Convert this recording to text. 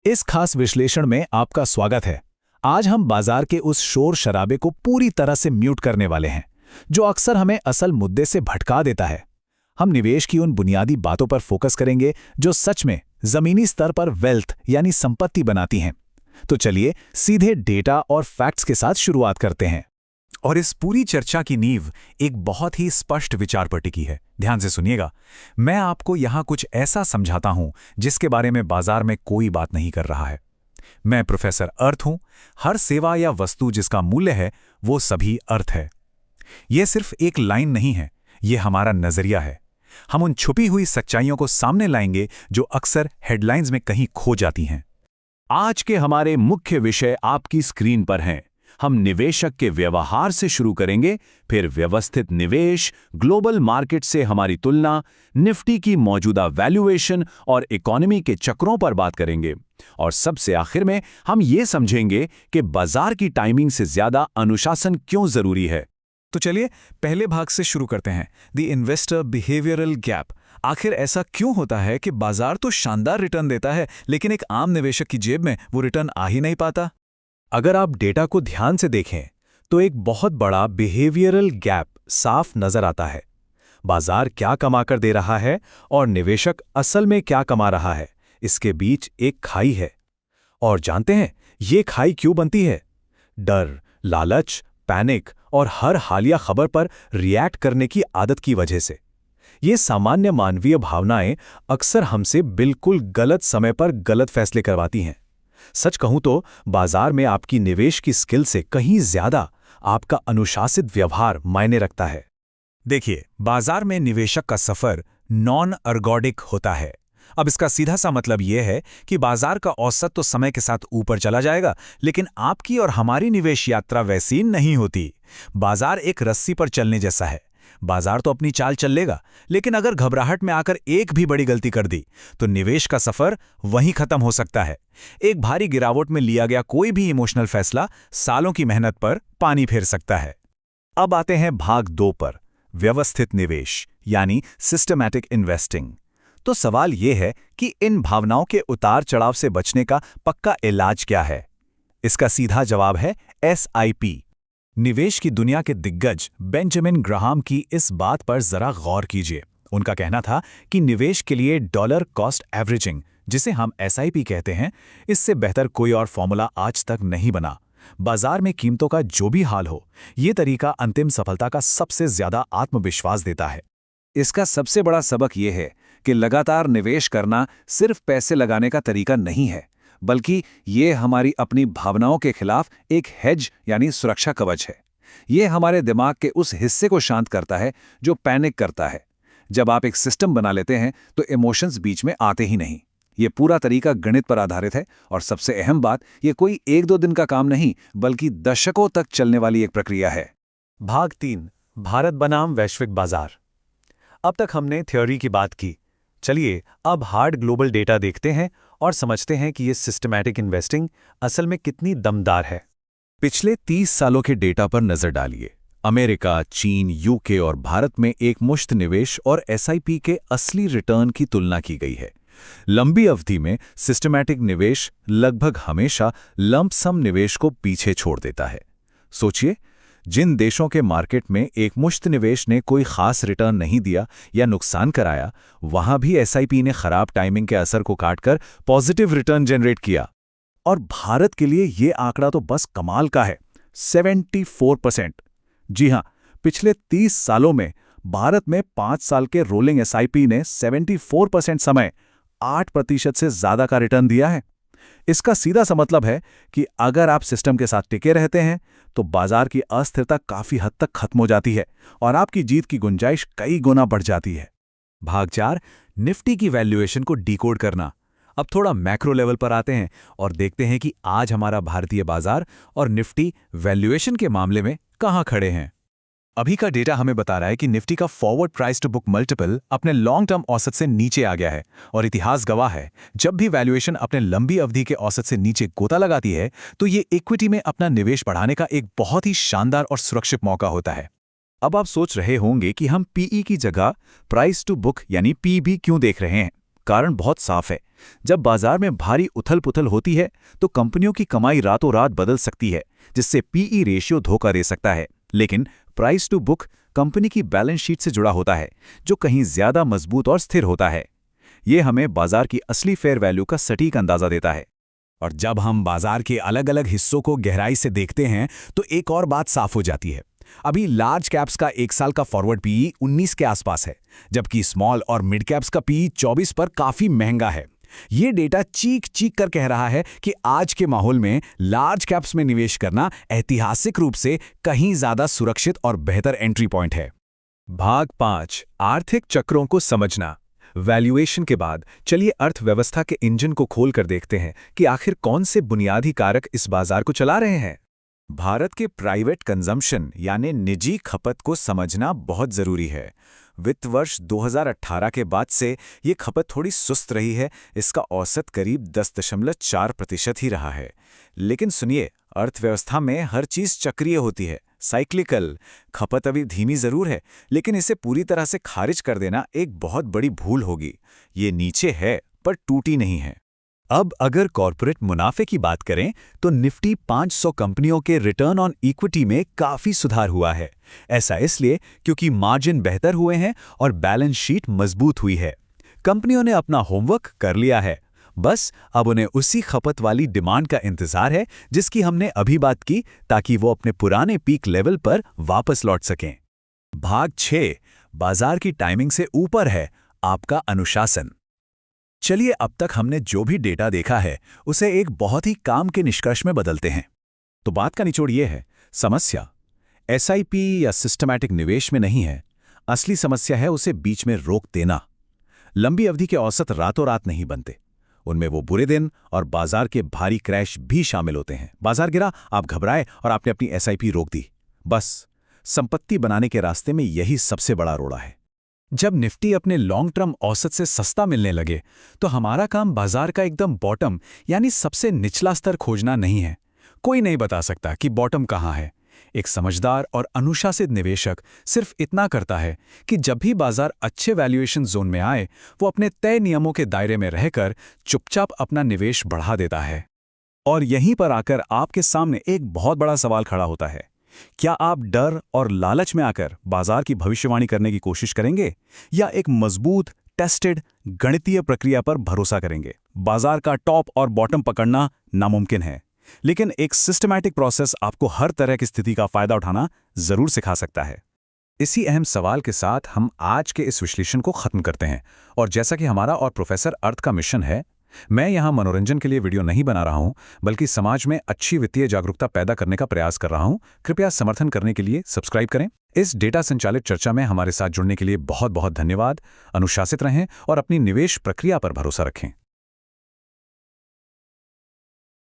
इस खास विश्लेषण में आपका स्वागत है। आज हम बाजार के उस शोर शराबे को पूरी तरह से म्यूट करने वाले हैं, जो अक्सर हमें असल मुद्दे से भटका देता है। हम निवेश की उन बुनियादी बातों पर फोकस करेंगे जो सच में जमीनी स्तर पर वेल्थ यानी संपत्ति बनाती हैं। तो चलिए सीधे डेटा और फैक्ट्स के साथ शुरुआत करते हैं। और इस पूरी चर्चा की नींव एक बहुत ही स्पष्ट विचार पर टिकी है। ध्यान से सुनिएगा। मैं आपको यहां कुछ ऐसा समझाता हूं जिसके बारे में बाजार में कोई बात नहीं कर रहा है। मैं प्रोफेसर अर्थ हूं। हर सेवा या वस्तु जिसका मूल्य है वो सभी अर्थ है। यह सिर्फ एक लाइन नहीं है, यह हमारा नजरिया है। हम उन छुपी हुई सच्चाइयों को सामने लाएंगे जो अक्सर हेडलाइंस में कहीं खो जाती हैं। आज के हमारे मुख्य विषय आपकी स्क्रीन पर हैं। हम निवेशक के व्यवहार से शुरू करेंगे, फिर व्यवस्थित निवेश, ग्लोबल मार्केट से हमारी तुलना, निफ्टी की मौजूदा वैल्यूएशन और इकोनॉमी के चक्रों पर बात करेंगे। और सबसे आखिर में हम ये समझेंगे कि बाजार की टाइमिंग से ज्यादा अनुशासन क्यों जरूरी है। तो चलिए पहले भाग से शुरू करते हैं, द इन्वेस्टर बिहेवियरल गैप। आखिर ऐसा क्यों होता है कि बाजार तो शानदार रिटर्न देता है, लेकिन एक आम निवेशक की जेब में वो रिटर्न आ ही नहीं पाता? अगर आप डेटा को ध्यान से देखें तो एक बहुत बड़ा बिहेवियरल गैप साफ नजर आता है। बाजार क्या कमा कर दे रहा है और निवेशक असल में क्या कमा रहा है, इसके बीच एक खाई है। और जानते हैं ये खाई क्यों बनती है? डर, लालच, पैनिक और हर हालिया खबर पर रिएक्ट करने की आदत की वजह से। ये सामान्य मानवीय भावनाएं अक्सर हमसे बिल्कुल गलत समय पर गलत फैसले करवाती हैं। सच कहूं तो बाजार में आपकी निवेश की स्किल से कहीं ज्यादा आपका अनुशासित व्यवहार मायने रखता है। देखिए, बाजार में निवेशक का सफर नॉन अर्गोडिक होता है। अब इसका सीधा सा मतलब यह है कि बाजार का औसत तो समय के साथ ऊपर चला जाएगा, लेकिन आपकी और हमारी निवेश यात्रा वैसी नहीं होती। बाजार एक रस्सी पर चलने जैसा है। बाजार तो अपनी चाल चल लेगा, लेकिन अगर घबराहट में आकर एक भी बड़ी गलती कर दी तो निवेश का सफर वहीं खत्म हो सकता है। एक भारी गिरावट में लिया गया कोई भी इमोशनल फैसला सालों की मेहनत पर पानी फेर सकता है। अब आते हैं भाग 2 पर, व्यवस्थित निवेश यानी सिस्टमैटिक इन्वेस्टिंग। तो सवाल यह है कि इन भावनाओं के उतार चढ़ाव से बचने का पक्का इलाज क्या है? इसका सीधा जवाब है SIP। निवेश की दुनिया के दिग्गज बेंजामिन ग्राहम की इस बात पर जरा गौर कीजिए। उनका कहना था कि निवेश के लिए डॉलर कॉस्ट एवरेजिंग, जिसे हम SIP कहते हैं, इससे बेहतर कोई और फॉर्मूला आज तक नहीं बना। बाजार में कीमतों का जो भी हाल हो, ये तरीका अंतिम सफलता का सबसे ज्यादा आत्मविश्वास देता है। इसका सबसे बड़ा सबक यह है कि लगातार निवेश करना सिर्फ पैसे लगाने का तरीका नहीं है, बल्कि ये हमारी अपनी भावनाओं के खिलाफ एक हेज यानी सुरक्षा कवच है। ये हमारे दिमाग के उस हिस्से को शांत करता है जो पैनिक करता है। जब आप एक सिस्टम बना लेते हैं तो इमोशंस बीच में आते ही नहीं। ये पूरा तरीका गणित पर आधारित है, और सबसे अहम बात, ये कोई 1-2 दिन का काम नहीं, बल्कि दशकों तक चलने वाली एक प्रक्रिया है। भाग 3, भारत बनाम वैश्विक बाजार। अब तक हमने थ्योरी की बात की। चलिए अब हार्ड ग्लोबल डेटा देखते हैं और समझते हैं कि ये सिस्टमैटिक इन्वेस्टिंग असल में कितनी दमदार है। पिछले 30 सालों के डेटा पर नजर डालिए। अमेरिका, चीन, UK और भारत में एक मुश्त निवेश और SIP के असली रिटर्न की तुलना की गई है। लंबी अवधि में सिस्टमैटिक निवेश लगभग हमेशा लंप सम निवेश को पीछे छोड़ देता है। सोचिए, जिन देशों के मार्केट में एक मुश्त निवेश ने कोई खास रिटर्न नहीं दिया या नुकसान कराया, वहां भी SIP ने खराब टाइमिंग के असर को काटकर पॉजिटिव रिटर्न जनरेट किया। और भारत के लिए ये आंकड़ा तो बस कमाल का है, 74%। जी हां, पिछले 30 सालों में भारत में 5 साल के रोलिंग SIP ने 74% समय 8% से ज्यादा का रिटर्न दिया है। इसका सीधा सा मतलब है कि अगर आप सिस्टम के साथ टिके रहते हैं तो बाजार की अस्थिरता काफी हद तक खत्म हो जाती है और आपकी जीत की गुंजाइश कई गुना बढ़ जाती है। भाग 4, निफ्टी की वैल्यूएशन को डिकोड करना। अब थोड़ा मैक्रो लेवल पर आते हैं और देखते हैं कि आज हमारा भारतीय बाजार और निफ्टी वैल्यूएशन के मामले में कहां खड़े हैं। अभी का डेटा हमें बता रहा है कि निफ्टी का forward price to book multiple अपने लॉन्ग टर्म औसत से नीचे आ गया है, और इतिहास गवाह है, जब भी वैल्यूएशन अपने लंबी अवधि के औसत से नीचे गोता लगाती है तो ये इक्विटी में अपना निवेश बढ़ाने का एक बहुत ही शानदार और सुरक्षित मौका होता है। अब आप सोच रहे होंगे कि हम PE की जगह प्राइस टू बुक यानी PB क्यों देख रहे हैं। कारण बहुत साफ है। जब बाजार में भारी उथल-पुथल होती है तो कंपनियों की कमाई रातों रात बदल सकती है, जिससे पीई रेशियो धोखा दे सकता है। लेकिन प्राइस टू बुक कंपनी की बैलेंस शीट से जुड़ा होता है, जो कहीं ज्यादा मजबूत और स्थिर होता है। ये हमें बाजार की असली फेयर वैल्यू का सटीक अंदाजा देता है। और जब हम बाजार के अलग अलग हिस्सों को गहराई से देखते हैं तो एक और बात साफ हो जाती है। अभी लार्ज कैप्स का 1 साल का फॉरवर्ड पीई 19 के आसपास है, जबकि स्मॉल और मिड कैप्स का पीई 24 पर काफी महंगा है। ये डेटा चीख चीख कर कह रहा है कि आज के माहौल में लार्ज कैप्स में निवेश करना ऐतिहासिक रूप से कहीं ज्यादा सुरक्षित और बेहतर एंट्री पॉइंट है। भाग 5 आर्थिक चक्रों को समझना। वैल्यूएशन के बाद चलिए अर्थव्यवस्था के इंजन को खोलकर देखते हैं कि आखिर कौन से बुनियादी कारक इस बाजार को चला रहे हैं। भारत के प्राइवेट कंजम्पशन यानी निजी खपत को समझना बहुत जरूरी है। वित्त वर्ष 2018 के बाद से ये खपत थोड़ी सुस्त रही है। इसका औसत करीब 10.4% ही रहा है। लेकिन सुनिए, अर्थव्यवस्था में हर चीज चक्रीय होती है, साइक्लिकल। खपत अभी धीमी जरूर है, लेकिन इसे पूरी तरह से खारिज कर देना एक बहुत बड़ी भूल होगी। ये नीचे है पर टूटी नहीं है। अब अगर कॉर्पोरेट मुनाफे की बात करें तो निफ्टी 500 कंपनियों के रिटर्न ऑन इक्विटी में काफी सुधार हुआ है। ऐसा इसलिए क्योंकि मार्जिन बेहतर हुए हैं और बैलेंस शीट मजबूत हुई है। कंपनियों ने अपना होमवर्क कर लिया है, बस अब उन्हें उसी खपत वाली डिमांड का इंतजार है जिसकी हमने अभी बात की, ताकि वो अपने पुराने पीक लेवल पर वापस लौट सकें। भाग 6 बाजार की टाइमिंग से ऊपर है आपका अनुशासन। चलिए अब तक हमने जो भी डेटा देखा है उसे एक बहुत ही काम के निष्कर्ष में बदलते हैं। तो बात का निचोड़ ये है, समस्या एसआईपी या सिस्टमैटिक निवेश में नहीं है। असली समस्या है उसे बीच में रोक देना। लंबी अवधि के औसत रातों रात नहीं बनते, उनमें वो बुरे दिन और बाजार के भारी क्रैश भी शामिल होते हैं। बाजार गिरा, आप घबराए और आपने अपनी एसआईपी रोक दी। बस संपत्ति बनाने के रास्ते में यही सबसे बड़ा रोड़ा है। जब निफ्टी अपने लॉन्ग टर्म औसत से सस्ता मिलने लगे तो हमारा काम बाजार का एकदम बॉटम यानी सबसे निचला स्तर खोजना नहीं है। कोई नहीं बता सकता कि बॉटम कहाँ है। एक समझदार और अनुशासित निवेशक सिर्फ इतना करता है कि जब भी बाजार अच्छे वैल्यूएशन जोन में आए, वो अपने तय नियमों के दायरे में रहकर चुपचाप अपना निवेश बढ़ा देता है। और यहीं पर आकर आपके सामने एक बहुत बड़ा सवाल खड़ा होता है। क्या आप डर और लालच में आकर बाजार की भविष्यवाणी करने की कोशिश करेंगे, या एक मजबूत टेस्टेड गणितीय प्रक्रिया पर भरोसा करेंगे? बाजार का टॉप और बॉटम पकड़ना नामुमकिन है, लेकिन एक सिस्टमैटिक प्रोसेस आपको हर तरह की स्थिति का फायदा उठाना जरूर सिखा सकता है। इसी अहम सवाल के साथ हम आज के इस विश्लेषण को खत्म करते हैं। और जैसा कि हमारा और प्रोफेसर अर्थ का मिशन है, मैं यहाँ मनोरंजन के लिए वीडियो नहीं बना रहा हूँ, बल्कि समाज में अच्छी वित्तीय जागरूकता पैदा करने का प्रयास कर रहा हूँ। कृपया समर्थन करने के लिए सब्सक्राइब करें। इस डेटा संचालित चर्चा में हमारे साथ जुड़ने के लिए बहुत बहुत धन्यवाद। अनुशासित रहें और अपनी निवेश प्रक्रिया पर भरोसा रखें।